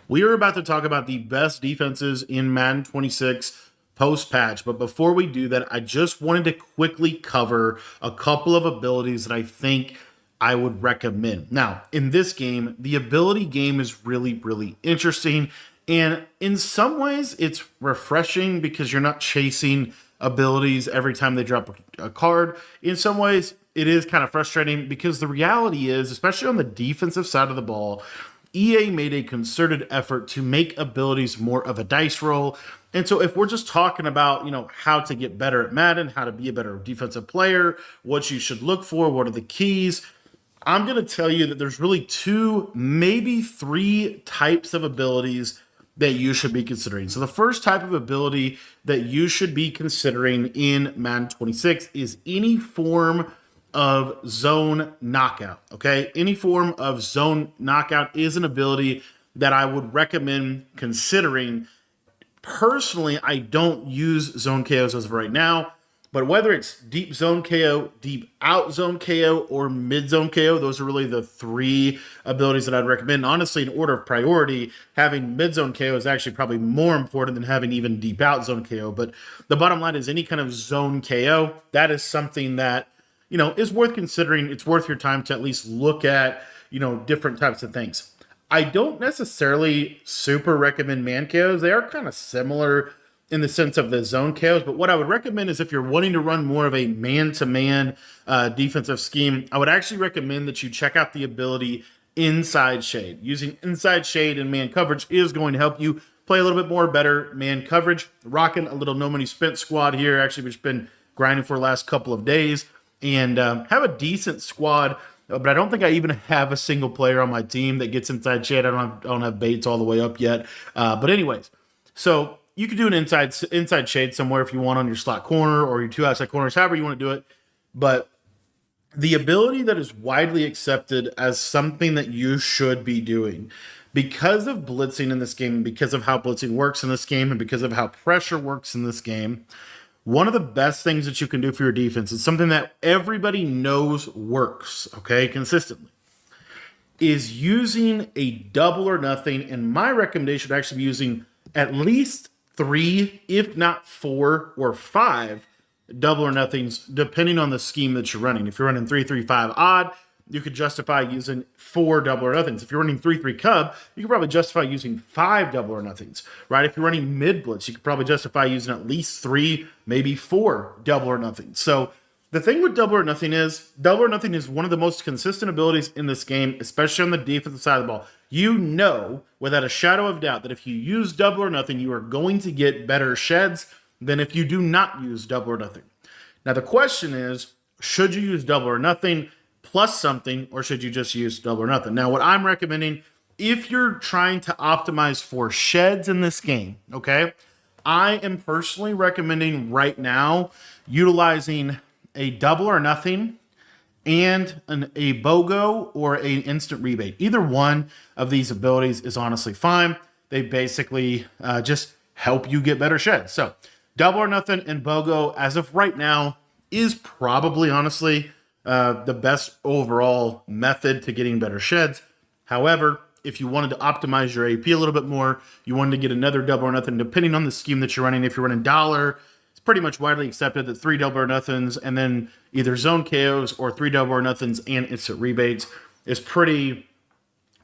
We are about to talk about the best defenses in Madden 26 post patch. But before we do that, I just wanted to quickly cover a couple of abilities that I think I would recommend. Now, in this game, the ability game is really, really interesting. And in some ways, it's refreshing because you're not chasing abilities every time they drop a card. In some ways, it is kind of frustrating because the reality is, especially on the defensive side of the ball, EA made a concerted effort to make abilities more of a dice roll. And so if we're just talking about, how to get better at Madden, how to be a better defensive player, what you should look for, what are the keys, I'm going to tell you that there's really two, maybe three types of abilities that you should be considering. So the first type of ability that you should be considering in Madden 26 is any form of zone knockout. Okay, any form of zone knockout is an ability that I would recommend considering. Personally, I don't use zone KOs as of right now, but whether it's deep zone KO, deep out zone KO, or mid zone KO, those are really the three abilities that I'd recommend. Honestly, in order of priority, having mid zone KO is actually probably more important than having even deep out zone KO. But the bottom line is any kind of zone KO, that is something that is worth considering. It's worth your time to at least look at, different types of things. I don't necessarily super recommend man KOs. They are kind of similar in the sense of the zone KOs, but what I would recommend is if you're wanting to run more of a man-to-man defensive scheme, I would actually recommend that you check out the ability Inside Shade. Using Inside Shade and man coverage is going to help you play a little bit more better man coverage. Rocking a little no money spent squad here, actually, which has been grinding for the last couple of days, and have a decent squad. But I don't think I even have a single player on my team that gets Inside Shade. I don't have Bates all the way up yet. But anyways, so you could do an inside shade somewhere if you want on your slot corner or your two outside corners, however you want to do it. But the ability that is widely accepted as something that you should be doing because of blitzing in this game, because of how blitzing works in this game, and because of how pressure works in this game, one of the best things that you can do for your defense is something that everybody knows works, okay, consistently, is using a double or nothing. And my recommendation would actually be using at least 3, if not 4 or 5 double or nothings, depending on the scheme that you're running. If you're running 3-3-5 odd, you could justify using 4 double or nothings. If you're running 3-3 cub, you could probably justify using 5 double or nothings, right? If you're running mid blitz, you could probably justify using at least 3, maybe 4 double or nothings. So the thing with double or nothing is one of the most consistent abilities in this game, especially on the defensive side of the ball. You know, without a shadow of doubt, that if you use double or nothing, you are going to get better sheds than if you do not use double or nothing. Now, the question is, should you use double or nothing plus something, or should you just use double or nothing? Now, what I'm recommending, if you're trying to optimize for sheds in this game, okay, I am personally recommending right now utilizing a double or nothing and a BOGO or an instant rebate. Either one of these abilities is honestly fine. They basically just help you get better sheds. So double or nothing and BOGO, as of right now, is probably honestly the best overall method to getting better sheds. However, if you wanted to optimize your AP a little bit more, you wanted to get another double or nothing, depending on the scheme that you're running. If you're running dollar, it's pretty much widely accepted that 3 double or nothings and then either zone KOs or 3 double or nothings and instant rebates is pretty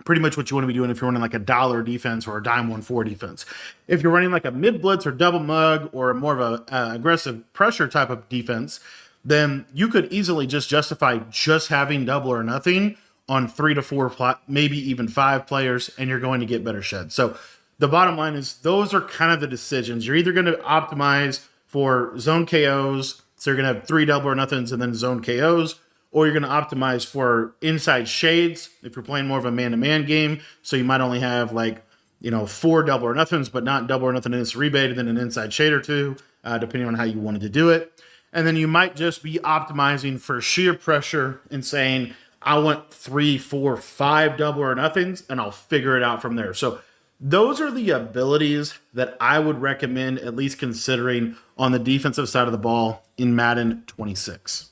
much what you want to be doing if you're running like a dollar defense or a dime 1-4 defense. If you're running like a mid blitz or double mug or more of a aggressive pressure type of defense, then you could easily just justify just having double or nothing on 3 to 4, maybe even 5 players, and you're going to get better sheds. So the bottom line is those are kind of the decisions. You're either going to optimize for zone KOs, so you're going to have 3 double or nothings and then zone KOs, or you're going to optimize for inside shades if you're playing more of a man-to-man game. So you might only have 4 double or nothings, but not double or nothing in this rebate, and then an inside shade or 2, depending on how you wanted to do it. And then you might just be optimizing for sheer pressure and saying, I want 3, 4, 5 double or nothings, and I'll figure it out from there. So those are the abilities that I would recommend at least considering on the defensive side of the ball in Madden 26.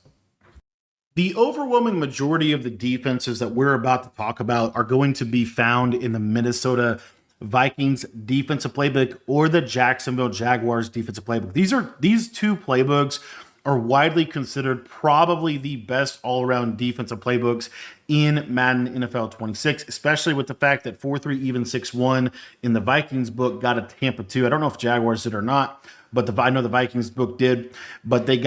The overwhelming majority of the defenses that we're about to talk about are going to be found in the Minnesota Vikings defensive playbook or the Jacksonville Jaguars defensive playbook. These two playbooks are widely considered probably the best all-around defensive playbooks in Madden NFL 26, especially with the fact that 4-3 even 6-1 in the Vikings book got a Tampa 2. I don't know if Jaguars did or not, but I know the Vikings book did, but they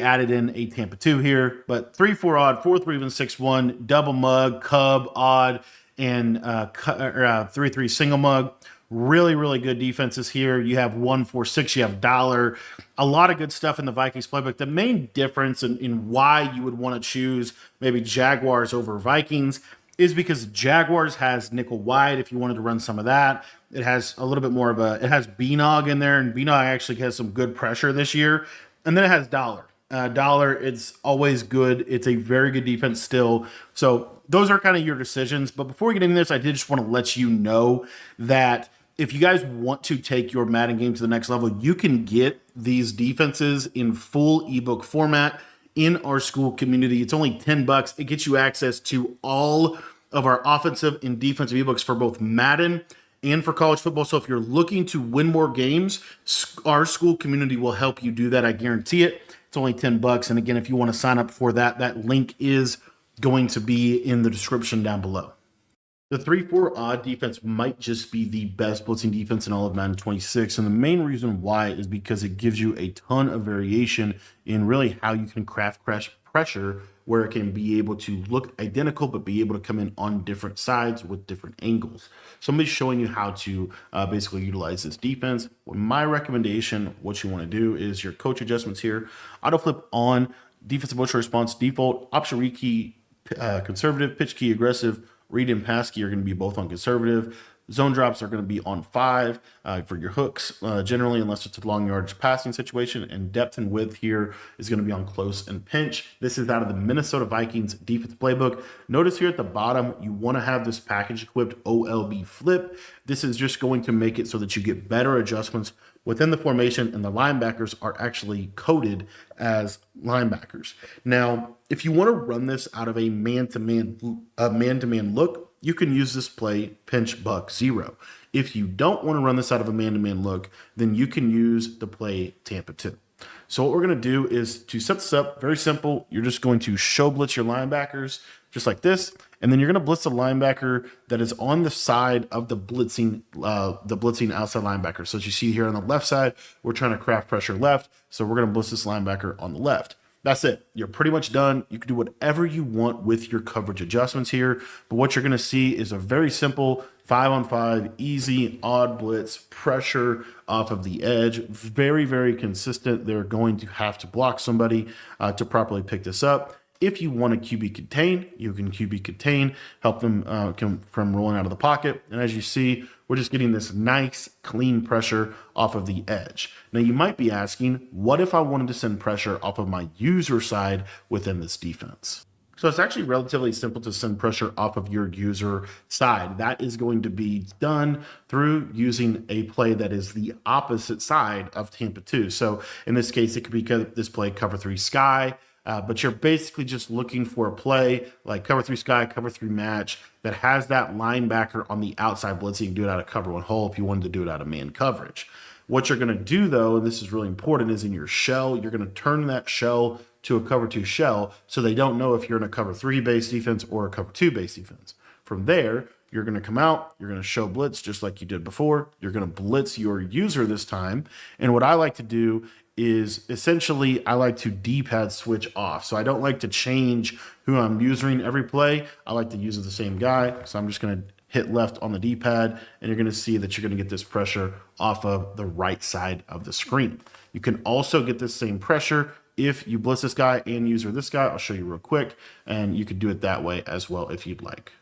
added in a Tampa 2 here. But 3-4 odd, 4-3 even 6-1, double mug, cub odd, and 3-3 single mug. Really, really good defenses here. You have 1-4-6, you have dollar, a lot of good stuff in the Vikings playbook. The main difference in why you would want to choose maybe Jaguars over Vikings is because Jaguars has nickel wide. If you wanted to run some of that, it has a little bit more of it has B-Nog in there, and B-Nog actually has some good pressure this year. And then it has dollar. Dollar, it's always good. It's a very good defense still. So those are kind of your decisions. But before we get into this, I did just want to let you know that if you guys want to take your Madden game to the next level, you can get these defenses in full ebook format in our school community. It's only $10. It gets you access to all of our offensive and defensive ebooks for both Madden and for college football. So if you're looking to win more games, our school community will help you do that. I guarantee it. It's only $10. And again, if you want to sign up for that, that link is going to be in the description down below. The 3-4 odd defense might just be the best blitzing defense in all of Madden 26. And the main reason why is because it gives you a ton of variation in really how you can craft pressure, where it can be able to look identical, but be able to come in on different sides with different angles. So I'm going to be showing you how to basically utilize this defense. My recommendation, what you want to do is your coach adjustments here, auto flip on, defensive motion response default, option read key conservative, pitch key aggressive, read and pass key are going to be both on conservative. Zone drops are going to be on 5 for your hooks, generally, unless it's a long yardage passing situation. And depth and width here is going to be on close and pinch. This is out of the Minnesota Vikings defense playbook. Notice here at the bottom, you want to have this package equipped OLB flip. This is just going to make it so that you get better adjustments within the formation, and the linebackers are actually coded as linebackers. Now, if you want to run this out of a man-to-man look, you can use this play pinch buck 0. If you don't want to run this out of a man-to-man look, then you can use the play Tampa 2. So what we're going to do is to set this up, very simple. You're just going to show blitz your linebackers just like this, and then you're going to blitz the linebacker that is on the side of the blitzing outside linebacker. So as you see here on the left side, we're trying to craft pressure left, so we're going to blitz this linebacker on the left. That's it. You're pretty much done. You can do whatever you want with your coverage adjustments here, but what you're going to see is a very simple 5-on-5, easy, odd blitz, pressure off of the edge. Very, very consistent. They're going to have to block somebody to properly pick this up. If you want to QB contain, you can QB contain, help them come from rolling out of the pocket. And as you see, we're just getting this nice, clean pressure off of the edge. Now, you might be asking, what if I wanted to send pressure off of my user side within this defense? So it's actually relatively simple to send pressure off of your user side. That is going to be done through using a play that is the opposite side of Tampa 2. So in this case, it could be this play cover 3 sky, but you're basically just looking for a play like cover 3 sky, cover 3 match that has that linebacker on the outside blitzing. You can do it out of cover 1 hole if you wanted to do it out of man coverage. What you're going to do, though, and this is really important, is in your shell, you're going to turn that shell to a cover 2 shell so they don't know if you're in a cover 3 base defense or a cover 2 base defense. From there, you're going to come out, you're going to show blitz just like you did before. You're going to blitz your user this time. And what I like to do is essentially I like to D-pad switch off. So I don't like to change who I'm using every play. I like to use the same guy. So I'm just going to hit left on the D-pad, and you're going to see that you're going to get this pressure off of the right side of the screen. You can also get this same pressure if you blitz this guy and user this guy. I'll show you real quick, and you could do it that way as well if you'd like.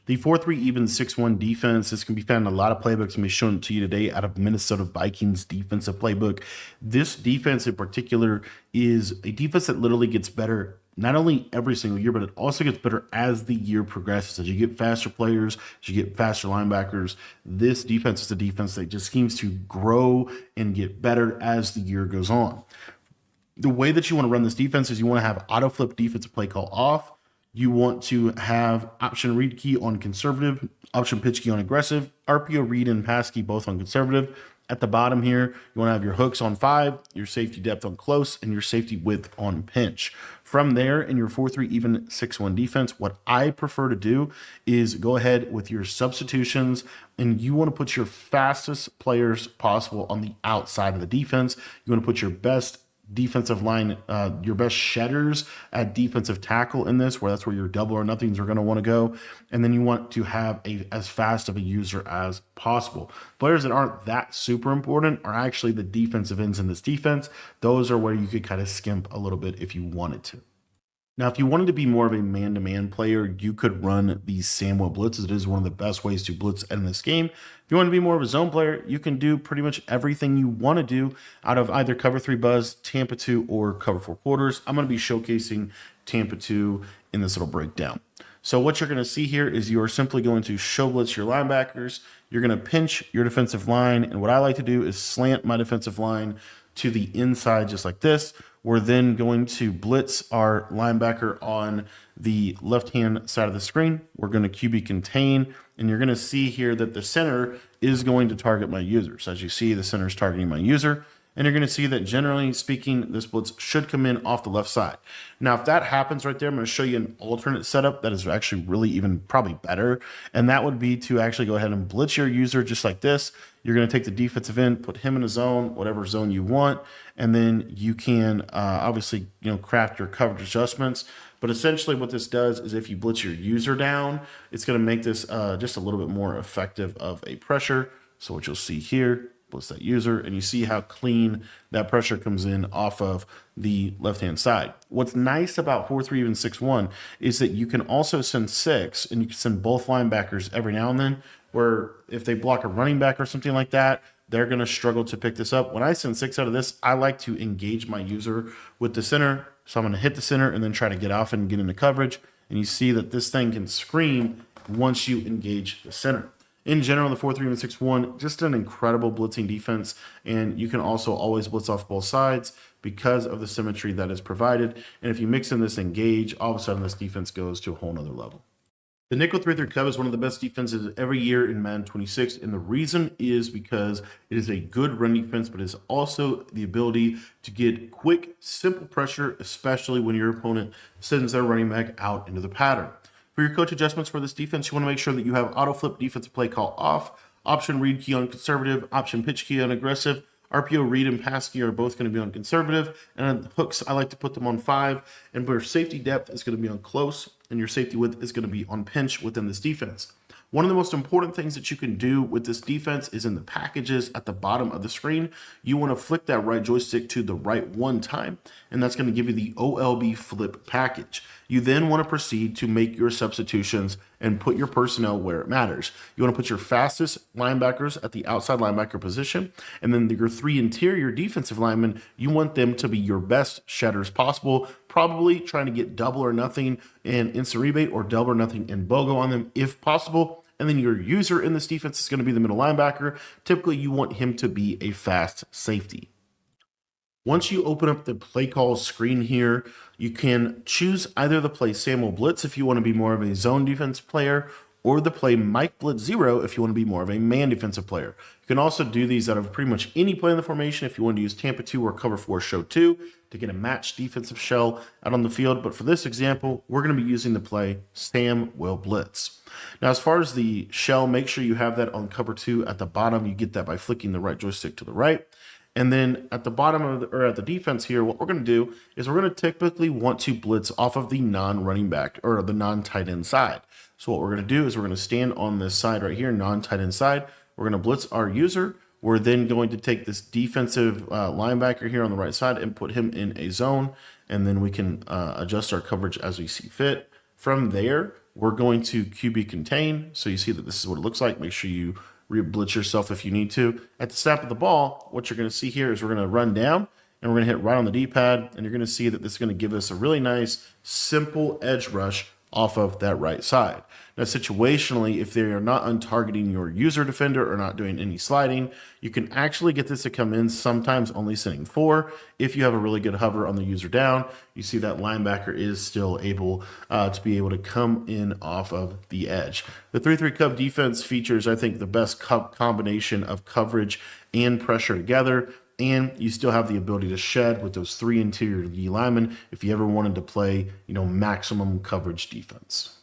The 4-3 even 6-1 defense, this can be found in a lot of playbooks. I'm showing it to you today out of Minnesota Vikings defensive playbook. This defense in particular is a defense that literally gets better not only every single year, but it also gets better as the year progresses. As you get faster players, as you get faster linebackers, this defense is a defense that just seems to grow and get better as the year goes on. The way that you want to run this defense is you want to have auto flip defensive play call off. You want to have option read key on conservative, option pitch key on aggressive, RPO read and pass key both on conservative. At the bottom here, you want to have your hooks on 5, your safety depth on close, and your safety width on pinch. From there, in your 4-3 even 6-1 defense, what I prefer to do is go ahead with your substitutions, and you want to put your fastest players possible on the outside of the defense. You want to put your best defensive line, your best shedders at defensive tackle in this, where that's where your double or nothings are going to want to go. And then you want to have as fast of a user as possible. Players that aren't that super important are actually the defensive ends in this defense. Those are where you could kind of skimp a little bit if you wanted to. Now, if you wanted to be more of a man-to-man player, you could run the Samuel blitz. It is one of the best ways to blitz in this game. If you want to be more of a zone player, you can do pretty much everything you want to do out of either cover 3 buzz, Tampa 2, or cover 4 quarters. I'm going to be showcasing Tampa 2 in this little breakdown. So what you're going to see here is you are simply going to show blitz your linebackers. You're going to pinch your defensive line. And what I like to do is slant my defensive line to the inside just like this. We're then going to blitz our linebacker on the left-hand side of the screen. We're going to QB contain, and you're going to see here that the center is going to target my user. So as you see, the center is targeting my user. And you're going to see that generally speaking, this blitz should come in off the left side. Now, if that happens right there, I'm going to show you an alternate setup that is actually really even probably better. And that would be to actually go ahead and blitz your user just like this. You're going to take the defensive end, put him in a zone, whatever zone you want. And then you can obviously, craft your coverage adjustments. But essentially what this does is if you blitz your user down, it's going to make this just a little bit more effective of a pressure. So what you'll see here, blitz that user, and you see how clean that pressure comes in off of the left-hand side. What's nice about 4-3 even 6-1 is that you can also send 6, and you can send both linebackers every now and then, where if they block a running back or something like that, they're going to struggle to pick this up. When I send 6 out of this, I like to engage my user with the center. So I'm going to hit the center and then try to get off and get into coverage. And you see that this thing can scream once you engage the center. In general, the 4-3 and 6-1, just an incredible blitzing defense. And you can also always blitz off both sides because of the symmetry that is provided. And if you mix in this engage, all of a sudden this defense goes to a whole nother level. The nickel 3-3 cub is one of the best defenses every year in Madden 26, and the reason is because it is a good run defense, but it's also the ability to get quick, simple pressure, especially when your opponent sends their running back out into the pattern. For your coach adjustments for this defense, you want to make sure that you have auto flip defensive play call off, option read key on conservative, option pitch key on aggressive, RPO read and pass key are both going to be on conservative, and hooks, I like to put them on 5, and where safety depth is going to be on close, and your safety width is going to be on pinch within this defense. One of the most important things that you can do with this defense is in the packages at the bottom of the screen. You want to flick that right joystick to the right one time, and that's going to give you the OLB flip package. You then want to proceed to make your substitutions and put your personnel where it matters. You want to put your fastest linebackers at the outside linebacker position, and then your 3 interior defensive linemen, you want them to be your best shedders possible, probably trying to get double or nothing in instant rebate or double or nothing in BOGO on them if possible. And then your user in this defense is going to be the middle linebacker. Typically, you want him to be a fast safety. Once you open up the play call screen here, you can choose either the play Samuel Blitz if you want to be more of a zone defense player, or the play Mike Blitz 0 if you want to be more of a man defensive player. You can also do these out of pretty much any play in the formation if you want to use Tampa 2 or cover 4 show 2 to get a matched defensive shell out on the field. But for this example, we're going to be using the play Sam Will Blitz. Now, as far as the shell, make sure you have that on cover 2 at the bottom. You get that by flicking the right joystick to the right. And then at the bottom of or at the defense here, what we're going to do is we're going to typically want to blitz off of the non-running back or the non-tight end side. So what we're going to do is we're going to stand on this side right here, non-tight end side. We're going to blitz our user. We're then going to take this defensive linebacker here on the right side and put him in a zone. And then we can adjust our coverage as we see fit. From there, we're going to QB contain. So you see that this is what it looks like. Make sure you blitz yourself if you need to. At the snap of the ball, what you're going to see here is we're going to run down and we're going to hit right on the D-pad. And you're going to see that this is going to give us a really nice, simple edge rush off of that right side. Now, situationally, if they are not untargeting your user defender or not doing any sliding, you can actually get this to come in, sometimes only sending 4. If you have a really good hover on the user down, you see that linebacker is still able to be able to come in off of the edge. The 3-3 Cub defense features, I think, the best combination of coverage and pressure together. And you still have the ability to shed with those 3 interior D linemen if you ever wanted to play, maximum coverage defense.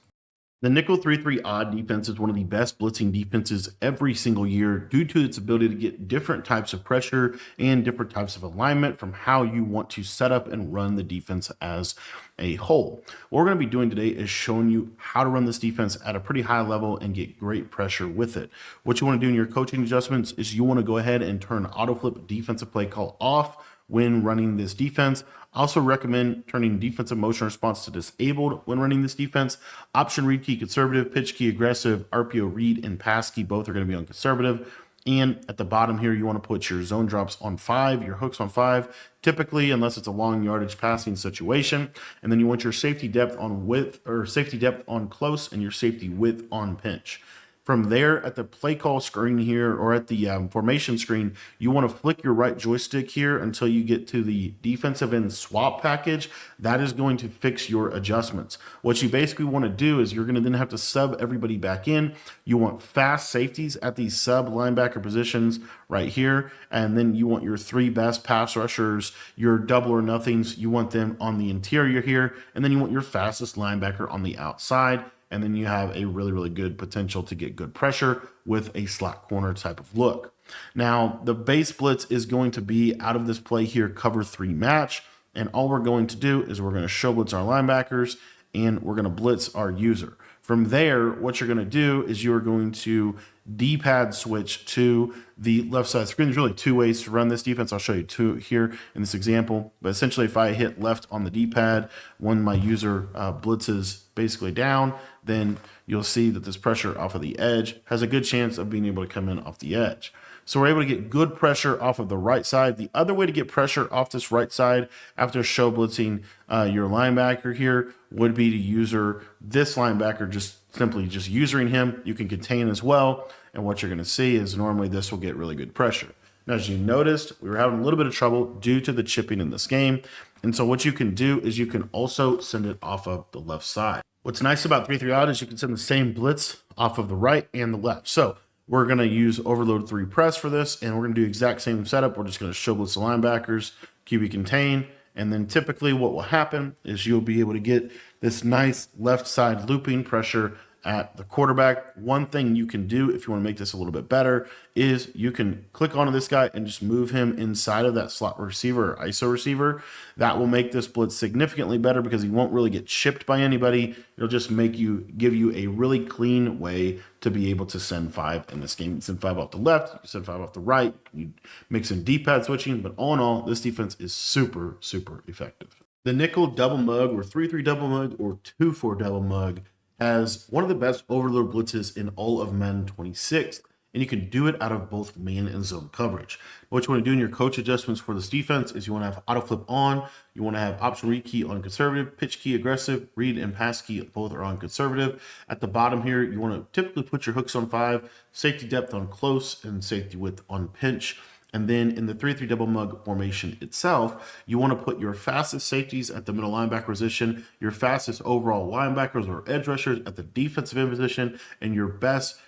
The nickel 3-3 odd defense is one of the best blitzing defenses every single year due to its ability to get different types of pressure and different types of alignment from how you want to set up and run the defense as a whole. What we're going to be doing today is showing you how to run this defense at a pretty high level and get great pressure with it. What you want to do in your coaching adjustments is you want to go ahead and turn auto flip defensive play call off when running this defense. I also recommend turning defensive motion response to disabled when running this defense. Option read key conservative, pitch key aggressive, RPO read, and pass key both are going to be on conservative. And at the bottom here, you want to put your zone drops on 5, your hooks on 5, typically, unless it's a long yardage passing situation. And then you want your safety depth on width, or safety depth on close, and your safety width on pinch. From there, at the play call screen here, or at the formation screen, you want to flick your right joystick here until you get to the defensive end swap package. That is going to fix your adjustments. What you basically want to do is you're going to then have to sub everybody back in. You want fast safeties at these sub linebacker positions right here. And then you want your 3 best pass rushers, your double or nothings. You want them on the interior here. And then you want your fastest linebacker on the outside. And then you have a really, really good potential to get good pressure with a slot corner type of look. Now, the base blitz is going to be out of this play here, cover 3 match. And all we're going to do is we're going to show blitz our linebackers and we're going to blitz our user. From there, what you're going to do is you're going to D-pad switch to the left side screen. There's really 2 ways to run this defense. I'll show you 2 here in this example. But essentially, if I hit left on the D-pad when my user blitzes basically down, then you'll see that this pressure off of the edge has a good chance of being able to come in off the edge. So we're able to get good pressure off of the right side. The other way to get pressure off this right side after show blitzing your linebacker here would be to user this linebacker, just simply usering him. You can contain as well. And what you're going to see is normally this will get really good pressure. Now, as you noticed, we were having a little bit of trouble due to the chipping in this game. And so what you can do is you can also send it off of the left side. What's nice about 3-3 odd is you can send the same blitz off of the right and the left. So we're going to use overload 3 press for this, and we're going to do exact same setup. We're just going to show blitz the linebackers, QB contain, and then typically what will happen is you'll be able to get this nice left side looping pressure at the quarterback. One thing you can do if you want to make this a little bit better is you can click onto this guy and just move him inside of that slot receiver or ISO receiver. That will make this blitz significantly better because he won't really get chipped by anybody. It'll just give you a really clean way to be able to send 5 in this game. You send 5 off the left, you send 5 off the right, you make some D-pad switching, but all in all, this defense is super, super effective. The nickel double mug or 3-3 double mug or 2-4 double mug has one of the best overload blitzes in all of Madden 26, and you can do it out of both man and zone coverage. What you want to do in your coach adjustments for this defense is you want to have auto flip on, you want to have option read key on conservative, pitch key aggressive, read and pass key both are on conservative. At the bottom here, you want to typically put your hooks on 5, safety depth on close, and safety width on pinch. And then in the 3-3 double mug formation itself, you want to put your fastest safeties at the middle linebacker position, your fastest overall linebackers or edge rushers at the defensive end position, and your best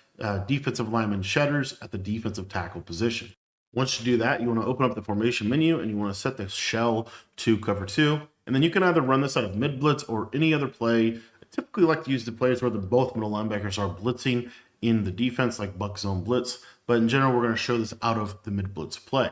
defensive lineman shedders at the defensive tackle position. Once you do that, you want to open up the formation menu and you want to set the shell to cover 2. And then you can either run this out of mid blitz or any other play. I typically like to use the plays where both middle linebackers are blitzing in the defense, like buck zone blitz. But in general, we're going to show this out of the mid blitz play.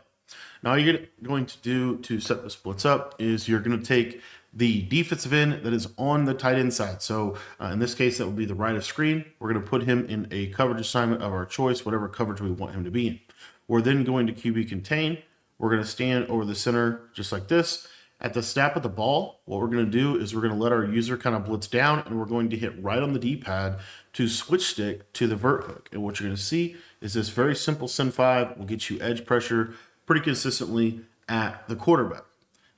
Now, all you're going to do to set this blitz up is you're going to take the defensive end that is on the tight end side. So in this case, that would be the right of screen. We're going to put him in a coverage assignment of our choice, whatever coverage we want him to be in. We're then going to QB contain. We're going to stand over the center just like this. At the snap of the ball, what we're going to do is we're going to let our user kind of blitz down, and we're going to hit right on the D-pad to switch stick to the vert hook. And what you're going to see is this very simple send 5 will get you edge pressure pretty consistently at the quarterback.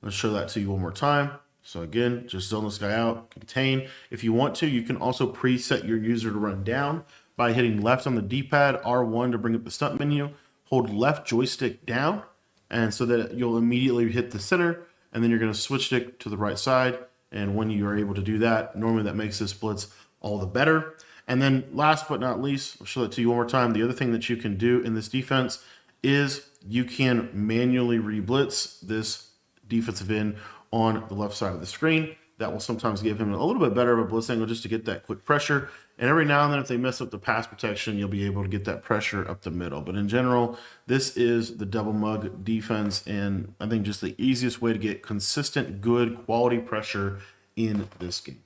Let's show that to you one more time. So again, just zone this guy out, contain. If you want to, you can also preset your user to run down by hitting left on the D-pad, R1 to bring up the stunt menu, hold left joystick down, and so that you'll immediately hit the center, and then you're going to switch stick to the right side. And when you are able to do that, normally that makes this blitz all the better. And then last but not least, I'll show that to you one more time. The other thing that you can do in this defense is you can manually re-blitz this defensive end on the left side of the screen. That will sometimes give him a little bit better of a blitz angle just to get that quick pressure. And every now and then, if they mess up the pass protection, you'll be able to get that pressure up the middle. But in general, this is the double mug defense, and I think just the easiest way to get consistent, good, quality pressure in this game.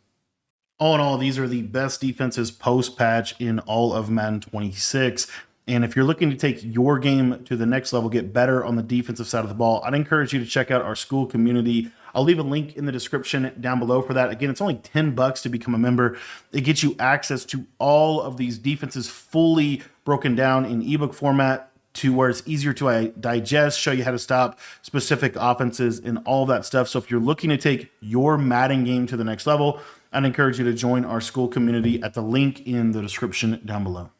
All in all, these are the best defenses post-patch in all of Madden 26. And if you're looking to take your game to the next level, get better on the defensive side of the ball, I'd encourage you to check out our school community. I'll leave a link in the description down below for that. Again, it's only $10 to become a member. It gets you access to all of these defenses fully broken down in ebook format to where it's easier to digest, show you how to stop specific offenses and all that stuff. So if you're looking to take your Madden game to the next level, I'd encourage you to join our school community at the link in the description down below.